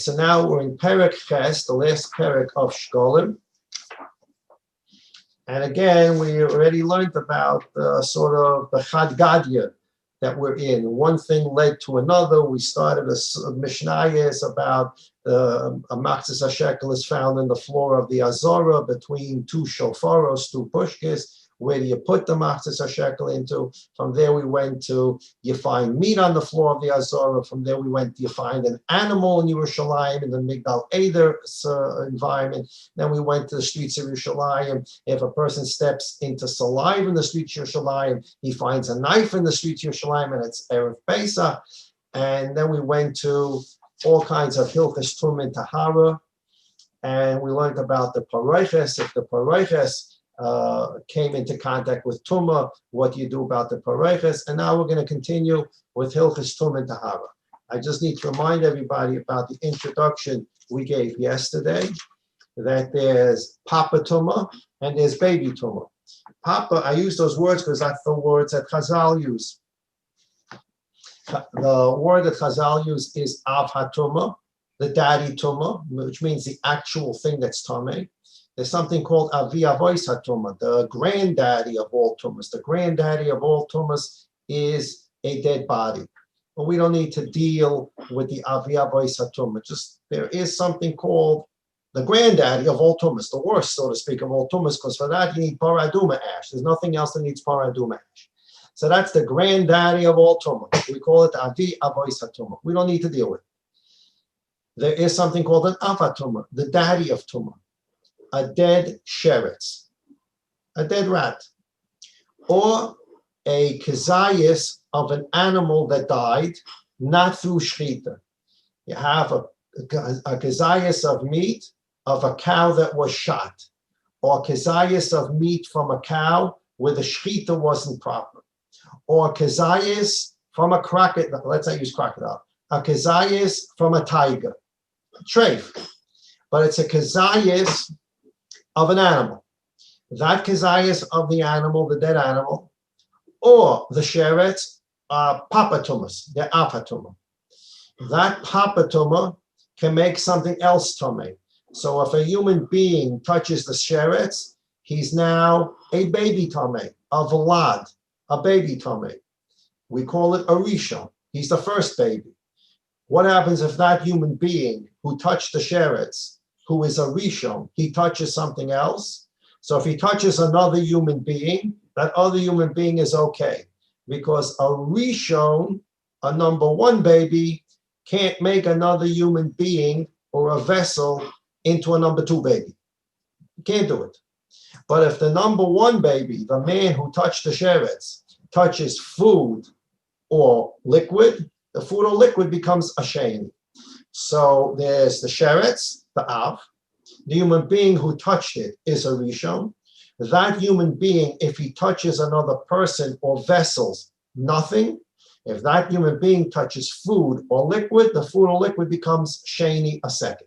so now we're in Perek Ches, the last Perek of Shekalim. And again, we already learned about sort of the Chad Gadya that we're in. One thing led to another. We started a Mishnayos about a Maseches HaShekel is found in the floor of the Azorah between two shofaros, two pushkis. Where do you put the Maseches HaShekel into? From there we went to, you find meat on the floor of the Azorah. From there we went, you find an animal in Yerushalayim, in the Migdal Eder environment. Then we went to the streets of Yerushalayim. If a person steps into saliva in the streets of Yerushalayim, he finds a knife in the streets of Yerushalayim, and it's Erev Pesach. And then we went to all kinds of Hilchos Tum and Tahara. And we learned about the Pareiches. If the Pareiches came into contact with Tumah, what do you do about the Pareiches? And now we're going to continue with Hilchos Tum and Tahara. I just need to remind everybody about the introduction we gave yesterday, that there's Papa Tumah and there's Baby Tumah. Papa, I use those words because that's the words that Chazal use. The word that Chazal use is Av HaTumah, the daddy Tumah, which means the actual thing that's Tameh. There's something called Avi Avois HaTumah, the granddaddy of all tumas. The granddaddy of all tumas is a dead body. But we don't need to deal with the Avi Avois HaTumah. Just there is something called the granddaddy of all tumas, the worst, so to speak, of all tumas, because for that you need paraduma ash. There's nothing else that needs paraduma ash. So that's the granddaddy of all tumas. We call it Avi Avois HaTumah. We don't need to deal with it. There is something called an Avatuma, the daddy of Tumah. A dead sheretz, a dead rat, or a kezayis of an animal that died, not through shchita. You have a kezayis of meat of a cow that was shot, or kezayis of meat from a cow where the shchita wasn't proper, or kezayis from a crocodile, let's not use crocodile, a kezayis from a tiger, treif, but it's a kezayis of an animal. That kezayis of the animal, the dead animal, or the sheretz are papatumas, they're afatuma. That papatuma can make something else tummy. So if a human being touches the sheretz, he's now a baby tummy, a vlad, a baby tummy. We call it a rishon. He's the first baby. What happens if that human being who touched the sheretz, who is a rishon, he touches something else? So if he touches another human being, that other human being is okay, because a rishon, a number one baby, can't make another human being or a vessel into a number two baby. You can't do it. But if the number one baby, the man who touched the sheretz, touches food or liquid, the food or liquid becomes a sheni. So there's the sheretz, the av. The human being who touched it is a rishon. That human being, if he touches another person or vessels, nothing. If that human being touches food or liquid, the food or liquid becomes sheni, a second.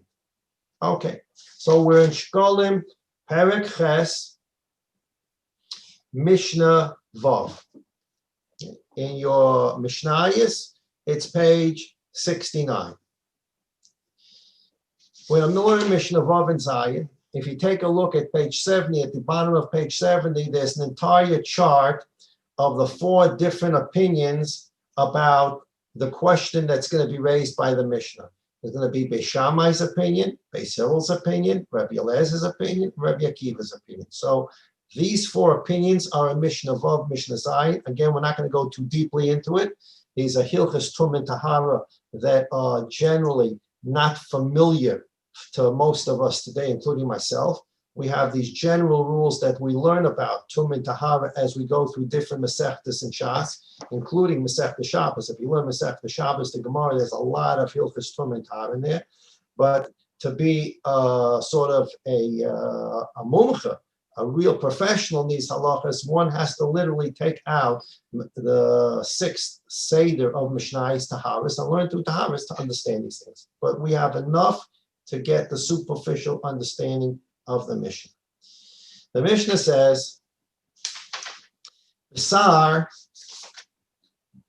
Okay, so we're in Shekalim, Perek Ches, Mishnah Vav. In your Mishnayos, it's page 69. When I'm learning Mishnah Vav and Zayin, if you take a look at page 70, at the bottom of page 70, there's an entire chart of the four different opinions about the question that's going to be raised by the Mishnah. There's going to be Beis Shammai's opinion, Beis Hillel's opinion, Rabbi Elazar's opinion, Rabbi Akiva's opinion. So these four opinions are in Mishnah Vav, Mishnah Zayin. Again, we're not going to go too deeply into it. These are Hilchos Tum and Tahara that are generally not familiar to most of us today, including myself. We have these general rules that we learn about Tum and Tahara as we go through different Masechtas and Shas, including Masechta Shabbos. If you learn Masechta Shabbos, the Gemara, there's a lot of Hilchos Tum and Tahara in there. But to be sort of a mumcha, a real professional in these halachas, one has to literally take out the sixth seder of Mishnayos Taharas and learn through Taharas to understand these things. But we have enough to get the superficial understanding of the Mishnah. The Mishnah says, Sar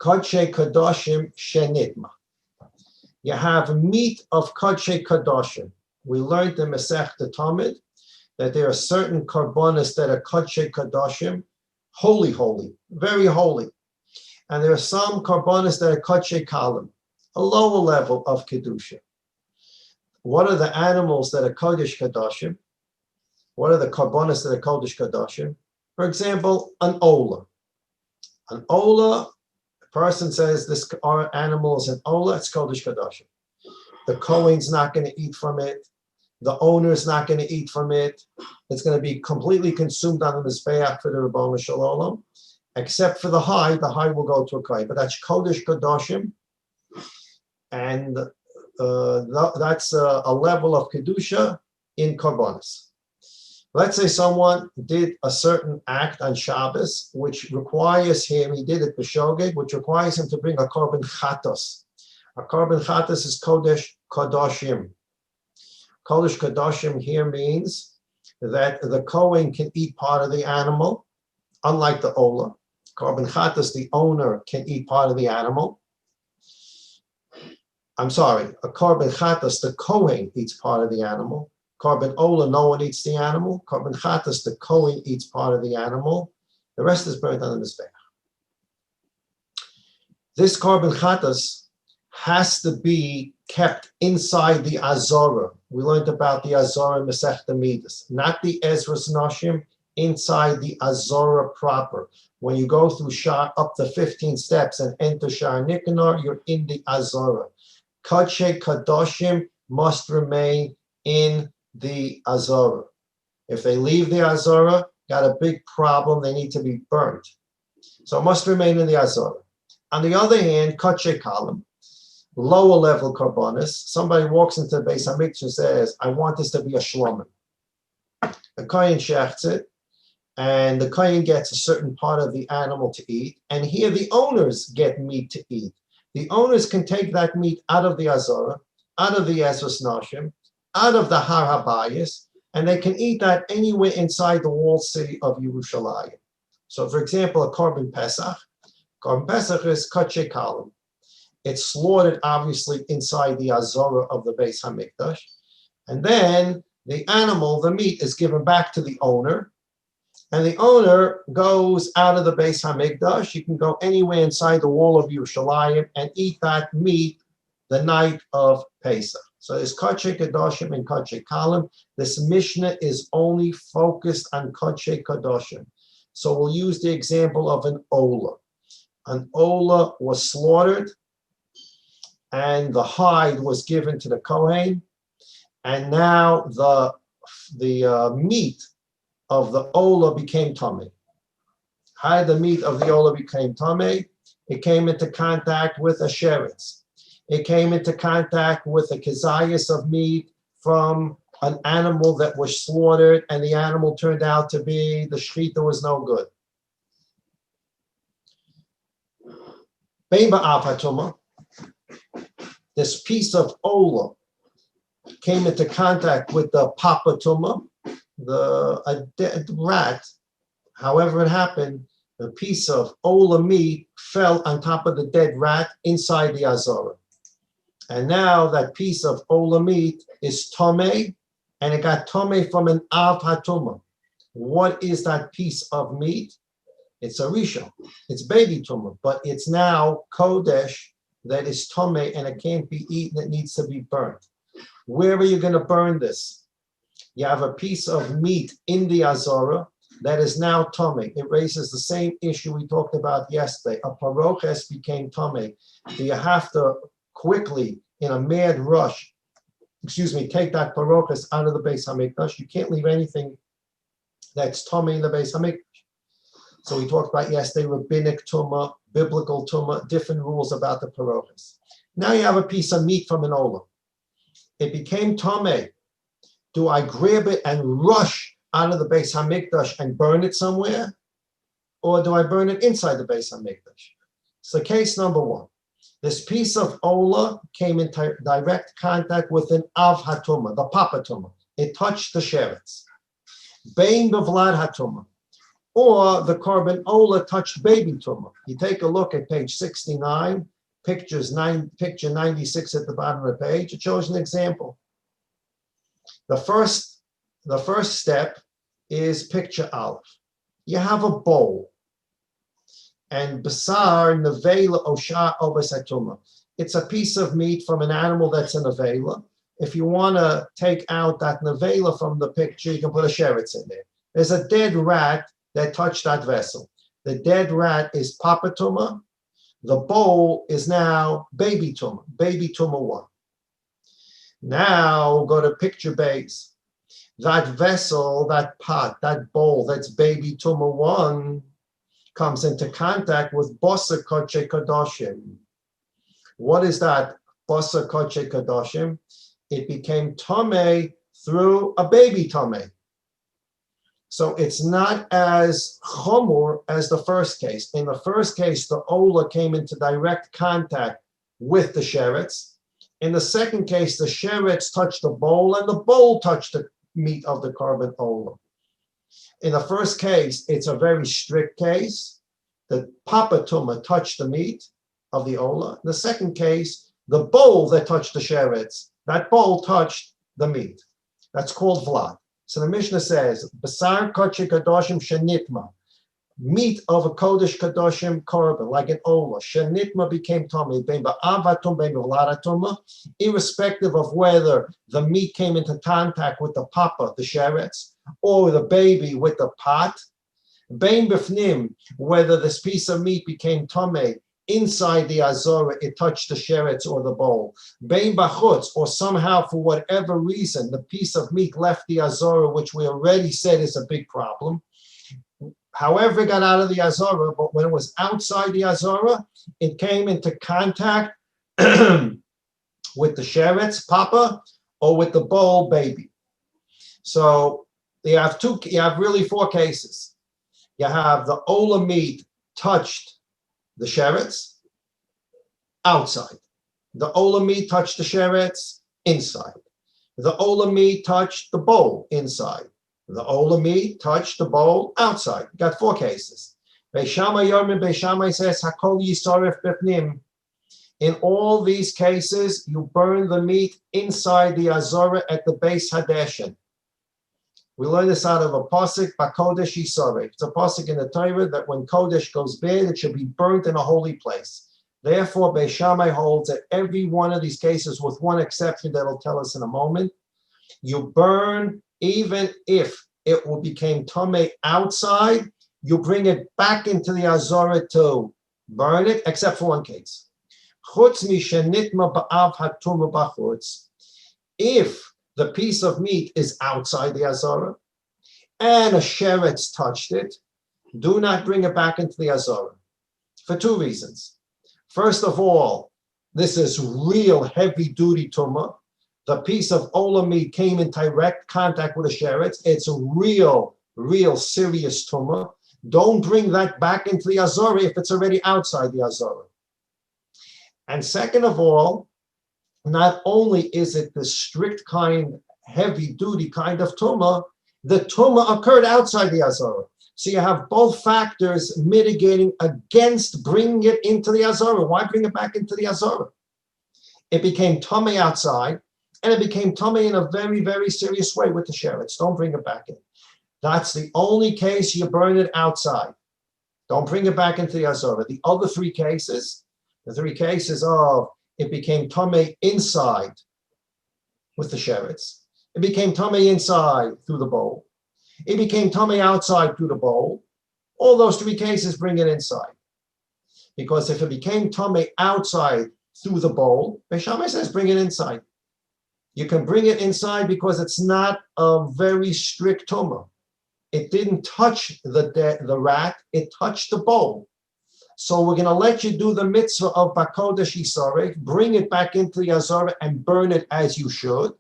Kodshe Kadoshim Shenitma. You have meat of Kodshe Kadoshim. We learned in Maseches Tamid that there are certain karbonis that are Kodshe Kadoshim, holy, very holy. And there are some karbonis that are Kodshe Kalim, a lower level of Kedusha. What are the animals that are Kodesh Kadoshim? What are the karbonis that are Kodesh Kadoshim? For example, an ola. An ola, a person says this animal is an ola, it's Kodesh Kadoshim. The Kohen's not going to eat from it. The owner's not going to eat from it. It's going to be completely consumed on the Mizbeach for the Ribono Shel Olam. Except for the hide will go to a Kohen. But that's Kodesh Kadoshim. And that's a level of Kedusha in Karbonis. Let's say someone did a certain act on Shabbos, which requires him, he did it b'shogeg, which requires him to bring a korban chatos. A korban chatos is Kodesh Kadoshim. Kodesh Kadoshim here means that the Kohen can eat part of the animal, unlike the Ola. Korban chatos, the owner can eat part of the animal. I'm sorry, a korban chatos, the Kohen eats part of the animal. Korban Ola, no one eats the animal. Korban chatos, the Kohen eats part of the animal. The rest is burnt on the Mizbeach. This korban chatos has to be kept inside the Azorah. We learned about the Azorah in Maseches Midas, not the Ezras Noshim, inside the Azorah proper. When you go through Shah up to 15 steps and enter Shah Nikanor, you're in the Azorah. Kodshe Kadoshim must remain in the Azorah. If they leave the Azorah, got a big problem, they need to be burnt. So it must remain in the Azorah. On the other hand, Kodshe Kalim, lower level karbonis, somebody walks into the Beis HaMikdash and says, I want this to be a shlomen. The Kohen shechts it, and the Kohen gets a certain part of the animal to eat, and here the owners get meat to eat. The owners can take that meat out of the Azorah, out of the Ezras Noshim, out of the Har HaBayis, and they can eat that anywhere inside the walled city of Yerushalayim. So, for example, a Korban Pesach. Korban Pesach is Kodshe Kalim. It's slaughtered, obviously, inside the Azorah of the Beis HaMikdash. And then the animal, the meat, is given back to the owner. And the owner goes out of the Beis HaMikdash. You can go anywhere inside the wall of Yerushalayim and eat that meat the night of Pesach. So there's Kodshe Kadoshim and Kodshe Kalim. This Mishnah is only focused on Kodshe Kadoshim. So we'll use the example of an Ola. An Ola was slaughtered, and the hide was given to the Kohen, and now the meat of the Ola became Tameh. How did the meat of the Ola became Tameh? It came into contact with a sheretz. It came into contact with a kezayis of meat from an animal that was slaughtered, and the animal turned out to be, the shechita was no good. Bein ba'av hatumah, this piece of Ola came into contact with the papa tumah, a dead rat. However it happened, a piece of Ola meat fell on top of the dead rat inside the Azorah. And now that piece of Ola meat is Tomei, and it got Tomei from an Av HaTumah. What is that piece of meat? It's a Rishon. It's baby Tumah, but it's now Kodesh that is Tomei, and it can't be eaten. It needs to be burnt. Where are you going to burn this? You have a piece of meat in the Azorah that is now Tomei. It raises the same issue we talked about yesterday. A paroches became Tomei. Do you have to quickly, in a mad rush, take that paroches out of the Beis HaMikdash? You can't leave anything that's Tomei in the Beis HaMikdash. So we talked about yesterday rabbinic tumah, biblical tumah, different rules about the paroches. Now you have a piece of meat from an olah. It became Tomei. Do I grab it and rush out of the Beis HaMikdash and burn it somewhere? Or do I burn it inside the Beis HaMikdash? So case number one. This piece of olah came in direct contact with an Av HaTumah, the Papa Tumah. It touched the sheretz. Bein b'vlad HaTumah. Or the korban olah touched baby tumah. You take a look at page 69. picture 96 at the bottom of the page. It shows an example. The first step is picture Aleph. You have a bowl, and basar nevela osha obasatuma. It's a piece of meat from an animal that's a nevela. If you want to take out that nevela from the picture, you can put a sheretz in there. There's a dead rat that touched that vessel. The dead rat is papa tuma. The bowl is now baby tuma 1. Now go to picture base. That vessel, that pot, that bowl, that's baby tuma 1, comes into contact with bosa koche kadoshim. What is that bosa koche kadoshim? It became tame through a baby tame. So it's not as chomor as the first case. In the first case, the ola came into direct contact with the sheretz. In the second case, the sheretz touched the bowl and the bowl touched the meat of the carbon ola. In the first case, it's a very strict case. The papa tuma touched the meat of the ola. In the second case, the bowl that touched the sheretz, that bowl touched the meat. That's called vlad. So the Mishnah says, basar kodesh kadoshim shenitma, meat of a kodesh kadoshim korban, like an ola, shenitma became tummy, ben ba'avatum, ben b'vladatum, irrespective of whether the meat came into contact with the papa, the sheretz, or the baby with the pot, ben b'fnim, whether this piece of meat became tummy inside the azora, it touched the sheretz or the bowl. Bein bachutz, or somehow for whatever reason, the piece of meat left the azora, which we already said is a big problem. However, it got out of the azora, but when it was outside the azora, it came into contact with the sheretz, papa, or with the bowl, baby. So you have really 4 cases. You have the ola meat touched the sheretz outside. The ola meat touched the sheretz inside. The ola meat touched the bowl inside. The ola meat touched the bowl outside. You got 4 cases. Beis Shammai says, Hakol yisaref b'pnim. In all these cases, you burn the meat inside the azora at the base hadeshin. We learn this out of a pasuk, Bakodesh Yisaref. It's a pasuk in the Torah that when Kodesh goes bad, it should be burnt in a holy place. Therefore, Beis Shammai holds that every one of these cases, with one exception that will tell us in a moment, you burn even if it will became tamei outside, you bring it back into the Azora to burn it, except for one case. Chutz mishenitma ba'av hatuma b'chutz. If the piece of meat is outside the azara, and a sheretz touched it, do not bring it back into the azara, for 2 reasons. First of all, this is real heavy-duty tumah. The piece of ola meat came in direct contact with a sheretz. It's a real serious tumah. Don't bring that back into the azara if it's already outside the azara. And second of all, not only is it the strict kind, heavy-duty kind of tumah, the tumah occurred outside the azara. So you have both factors mitigating against bringing it into the azara. Why bring it back into the azara? It became tummy outside, and it became tummy in a very, very serious way with the sheretz. Don't bring it back in. That's the only case you burn it outside. Don't bring it back into the azara. The other 3 cases, the 3 cases of it became tamei inside with the sheretz. It became tamei inside through the bowl. It became tamei outside through the bowl. All those 3 cases bring it inside. Because if it became tamei outside through the bowl, Beis Shammai says bring it inside. You can bring it inside because it's not a very strict tumah. It didn't touch the rat, it touched the bowl. So we're going to let you do the mitzvah of Bakodesh Yisarek, bring it back into the Azara and burn it as you should.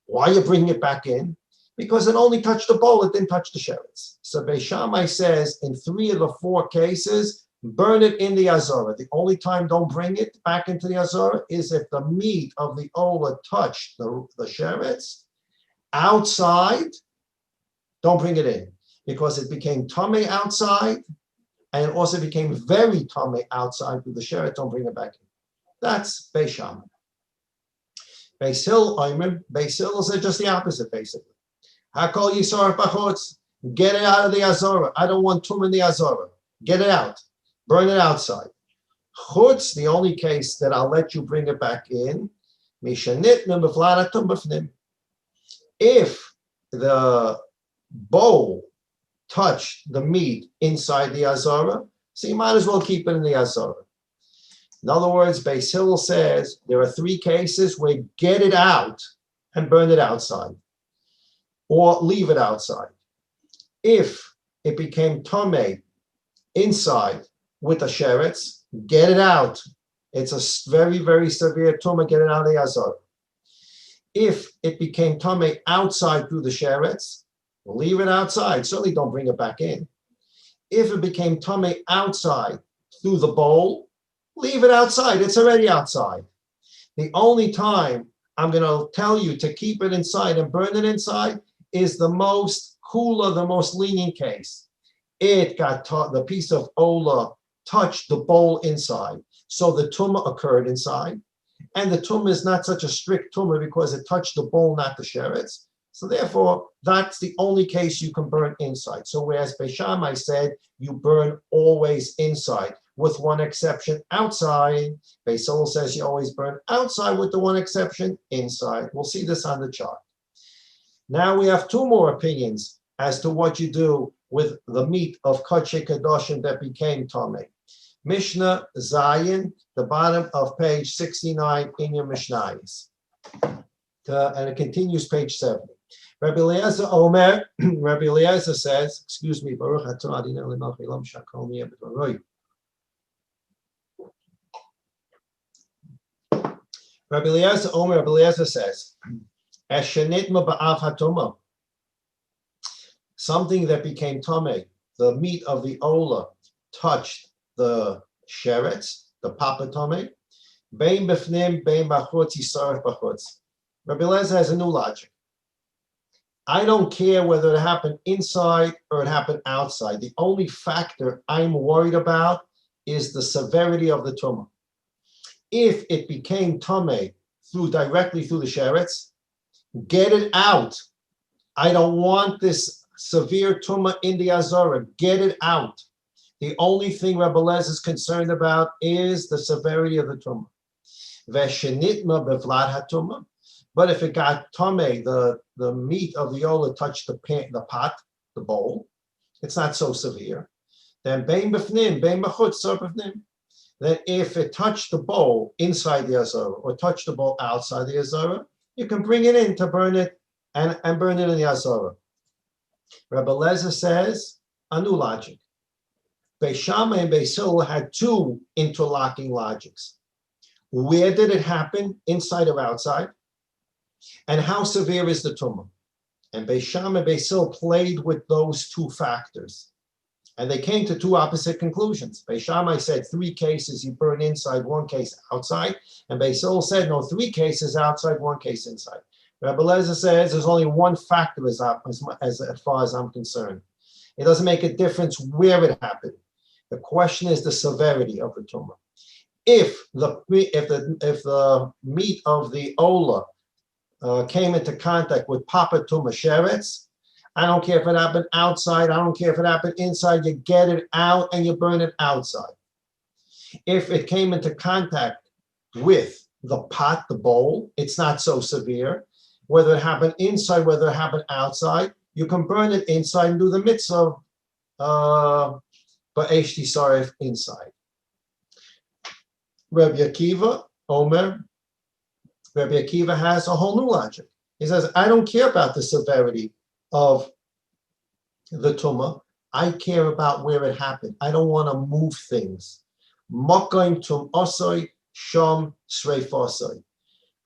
Why are you bringing it back in? Because it only touched the bowl, it didn't touch the sheretz. So Beis Shammai says in 3 of the 4 cases, burn it in the Azara. The only time don't bring it back into the Azara is if the meat of the ola touched the sheretz outside, don't bring it in. Because it became tamei outside, and it also became very tamei outside with the sheretz, don't bring it back in. That's Beis Shammai. Beis Hillel said just the opposite, basically. Hakol Yisar Bachutz, get it out of the Azora. I don't want tum in the Azora. Get it out. Burn it outside. Chutz, the only case that I'll let you bring it back in, if the bowl touched the meat inside the Azora, so you might as well keep it in the Azora. In other words, Beis Hillel says there are three cases where get it out and burn it outside, or leave it outside. If it became tomei inside with the sheretz, get it out. It's a very, very severe tumah, get it out of the Azor. If it became tomei outside through the sheretz, leave it outside. Certainly don't bring it back in. If it became tomei outside through the bowl, leave it outside. It's already outside. The only time I'm going to tell you to keep it inside and burn it inside is the most cooler, the most lenient case. It got the piece of ola touched the bowl inside, so the tumah occurred inside, and the tumah is not such a strict tumah because it touched the bowl, not the sheretz. So therefore, that's the only case you can burn inside. So whereas Beis Shammai said you burn always inside, with one exception outside, Beis Hillel says you always burn outside with the one exception inside. We'll see this on the chart. Now we have two more opinions as to what you do with the meat of Kodesh Kadoshim that became Tomei. Mishnah Zayin, the bottom of page 69 in your Mishnayos. And it continues page 70. Rabbi Eliezer Omer, Rabbi Eliezer says, excuse me, Baruch atah Adonai Melech Olam shakol miyeh b'dvaroi. Rabbi Eliezer Omer, Rabbi Eliezer says, Eshenitma ba'av hatomah, something that became tomei, the meat of the ola touched the sheretz, the papa tomei, bein b'fnim, bein b'chutz, yisaref b'chutz. Rabbi Eliezer has a new logic. I don't care whether it happened inside or it happened outside. The only factor I'm worried about is the severity of the tumah. If it became tomei directly through the sheretz, get it out. I don't want this severe tumah in the azora. Get it out. The only thing Rabbi Eliezer is concerned about is the severity of the tumah. Veshenitma bevlad hatumah. But if it got tomei, the meat of the ola touched the pot, the bowl, it's not so severe. Then bein b'fnim, bein b'chutz, sar b'fnim. Then if it touched the bowl inside the azara or touched the bowl outside the azara, you can bring it in to burn it and burn it in the azara. Rabbi Eliezer says a new logic. Beis Shammai and Beis Hillel had two interlocking logics. Where did it happen, inside or outside? And how severe is the tumah? And Beis Shammai and Beis Hillel played with those two factors. And they came to two opposite conclusions. Beis Shammai said 3 cases you burn inside, 1 case outside. And Beis Hillel said, no, 3 cases outside, 1 case inside. Rabbi Eliezer says there's only one factor as far as I'm concerned. It doesn't make a difference where it happened. The question is the severity of the tumah. If the meat of the ola came into contact with papa tumah sheretz, I don't care if it happened outside, I don't care if it happened inside, you get it out and you burn it outside. If it came into contact with the pot, the bowl, it's not so severe. Whether it happened inside, whether it happened outside, you can burn it inside and do the mitzvah ba'esh tisaref inside. Rabbi Akiva, Omer, Rabbi Akiva has a whole new logic. He says, I don't care about the severity of the tumah. I care about where it happened. I don't want to move things. Mokoim tum osoi shom sreifosoi.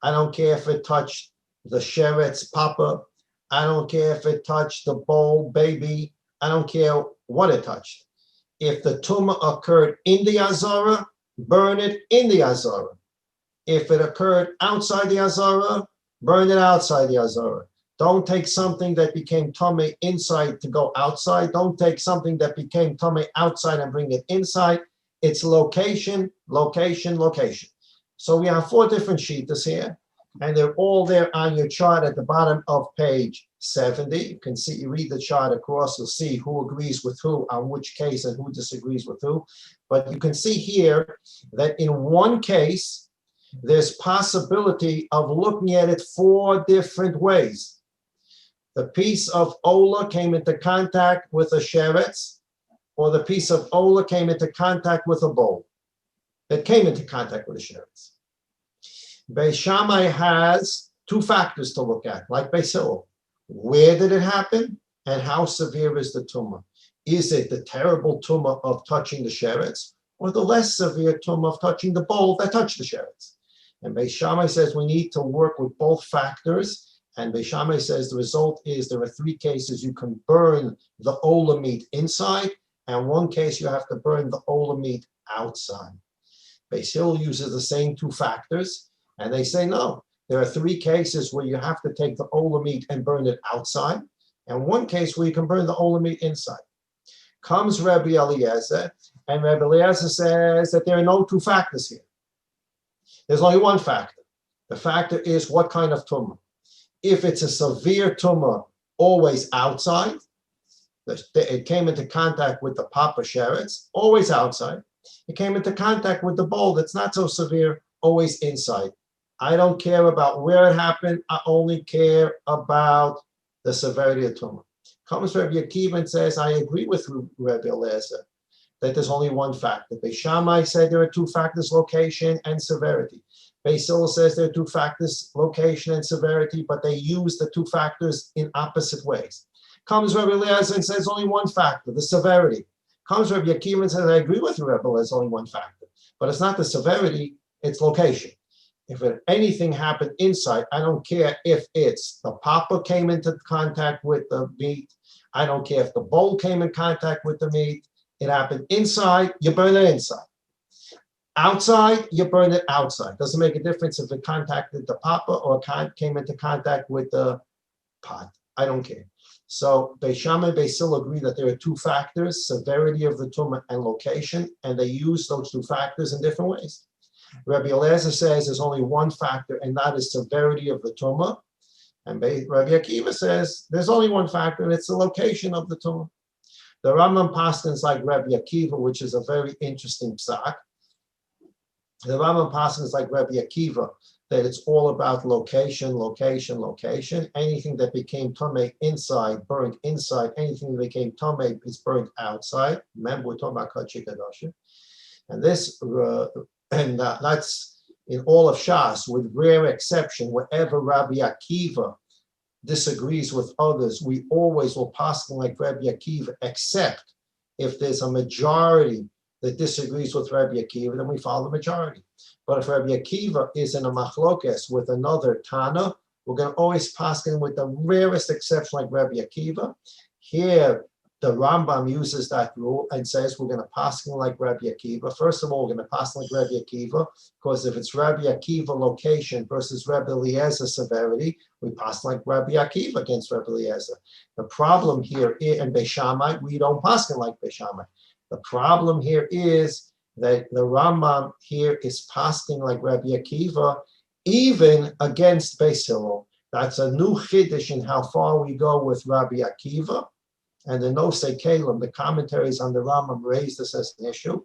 I don't care if it touched the sheretz papa. I don't care if it touched the bowl baby. I don't care what it touched. If the tumah occurred in the azara, burn it in the azara. If it occurred outside the azara, burn it outside the azara. Don't take something that became tomei inside to go outside. Don't take something that became tomei outside and bring it inside. It's location, location, location. So we have 4 different sheetas here, and they're all there on your chart at the bottom of page 70. You can see, you read the chart across, you'll see who agrees with who on which case and who disagrees with who. But you can see here that in one case, there's possibility of looking at it 4 different ways. The piece of Ola came into contact with a sheretz, or the piece of Ola came into contact with a bowl that came into contact with a sheretz. Beis Shammai has 2 factors to look at, like Beis Hillel. Where did it happen, and how severe is the tumah? Is it the terrible tumah of touching the sheretz, or the less severe tumah of touching the bowl that touched the sheretz? And Beis Shammai says we need to work with both factors. And Beis Shammai says the result is there are 3 cases you can burn the Ola meat inside, and 1 case you have to burn the Ola meat outside. Beis Hillel uses the same 2 factors, and they say no. There are 3 cases where you have to take the Ola meat and burn it outside, and 1 case where you can burn the Ola meat inside. Comes Rabbi Eliezer, and Rabbi Eliezer says that there are no 2 factors here. There's only 1 factor. The factor is what kind of tumah. If it's a severe tumah, always outside, it came into contact with the papa sheretz, always outside. It came into contact with the bowl that's not so severe, always inside. I don't care about where it happened. I only care about the severity of tumah. Comes Rabbi Akiva and says, I agree with Rabbi Eliezer that there's only 1 factor. Beis Shammai said there are 2 factors, location and severity. Beis Hillel says there are 2 factors, location and severity, but they use the 2 factors in opposite ways. Comes Rabbi Eliezer and says only 1 factor, the severity. Comes Rabbi Akiva and says, I agree with Rabbi Eliezer, only 1 factor. But it's not the severity, it's location. If anything happened inside, I don't care if it's the papa came into contact with the meat. I don't care if the bowl came in contact with the meat. It happened inside, you burn it inside. Outside, you burn it outside. Doesn't make a difference if it contacted the papa or came into contact with the pot. I don't care. So Beis Shammai and Beis Hillel agree that there are 2 factors, severity of the tumah and location, and they use those 2 factors in different ways. Rabbi Eliezer says there's only 1 factor, and that is severity of the tumah. And Rabbi Akiva says there's only 1 factor, and it's the location of the tumah. The Rambam paskins like Rabbi Akiva, which is a very interesting psak. The Rambam paskins like Rabbi Akiva, that it's all about location, location, location. Anything that became tamei inside, burned inside. Anything that became tamei is burned outside. Remember, we're talking about Kachi Kadashim. And this, that's in all of Shas, with rare exception, wherever Rabbi Akiva disagrees with others, we always will paskin like Rabbi Akiva, except if there's a majority that disagrees with Rabbi Akiva, then we follow the majority. But if Rabbi Akiva is in a machlokes with another Tana, we're going to always paskin with the rarest exception like Rabbi Akiva. Here, the Rambam uses that rule and says we're going to paskin like Rabbi Akiva. First of all, we're going to paskin like Rabbi Akiva, because if it's Rabbi Akiva location versus Rabbi Eliezer severity, we paskin like Rabbi Akiva against Rabbi Eliezer. The problem here, in Beis Shammai, we don't paskin like Beis Shammai. The problem here is that the Rambam here is paskin like Rabbi Akiva, even against Beis Hillel. That's a new chiddush in how far we go with Rabbi Akiva. And the Shekalim, the commentaries on the Rambam raised this as an issue.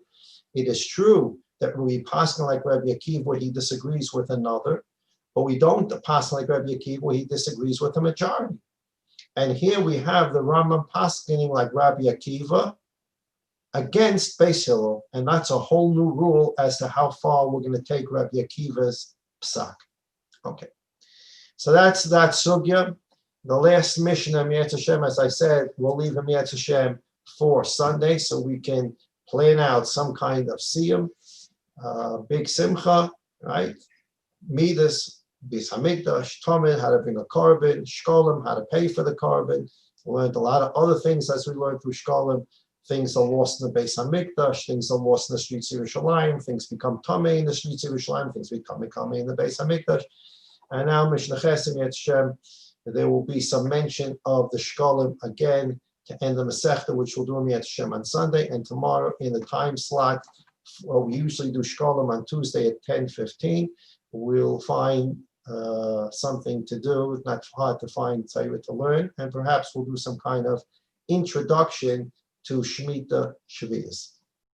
It is true that we paskin like Rabbi Akiva where he disagrees with another, but we don't paskin like Rabbi Akiva where he disagrees with the majority. And here we have the Rambam paskining like Rabbi Akiva against Beis Hillel, and that's a whole new rule as to how far we're going to take Rabbi Akiva's psak. Okay, so that's that sugya. The last mission of Yetz Hashem, as I said, we'll leave him Yetz Hashem for Sunday so we can plan out some kind of siyum, big simcha, right? Midas, Bis Hamikdash, Tomid, how to bring a carbon, Shekalim, how to pay for the carbon. We learned a lot of other things as we learned through Shekalim. Things are lost in the Beis Hamikdash, things are lost in the streets of Yerushalayim, things become tamei in the streets of Yerushalayim, things become tamei in the Beis Hamikdash. And now Mishnah Chesim Yetz Hashem, there will be some mention of the Shekalim again to end the Masechta, which we'll do in Yetz Hashem on Sunday, and tomorrow in the time slot Well, we usually do Shekalim on Tuesday at 10:15. We'll find something to do. It's not hard to find Torah to learn, and perhaps we'll do some kind of introduction to Shemitah Shavuos.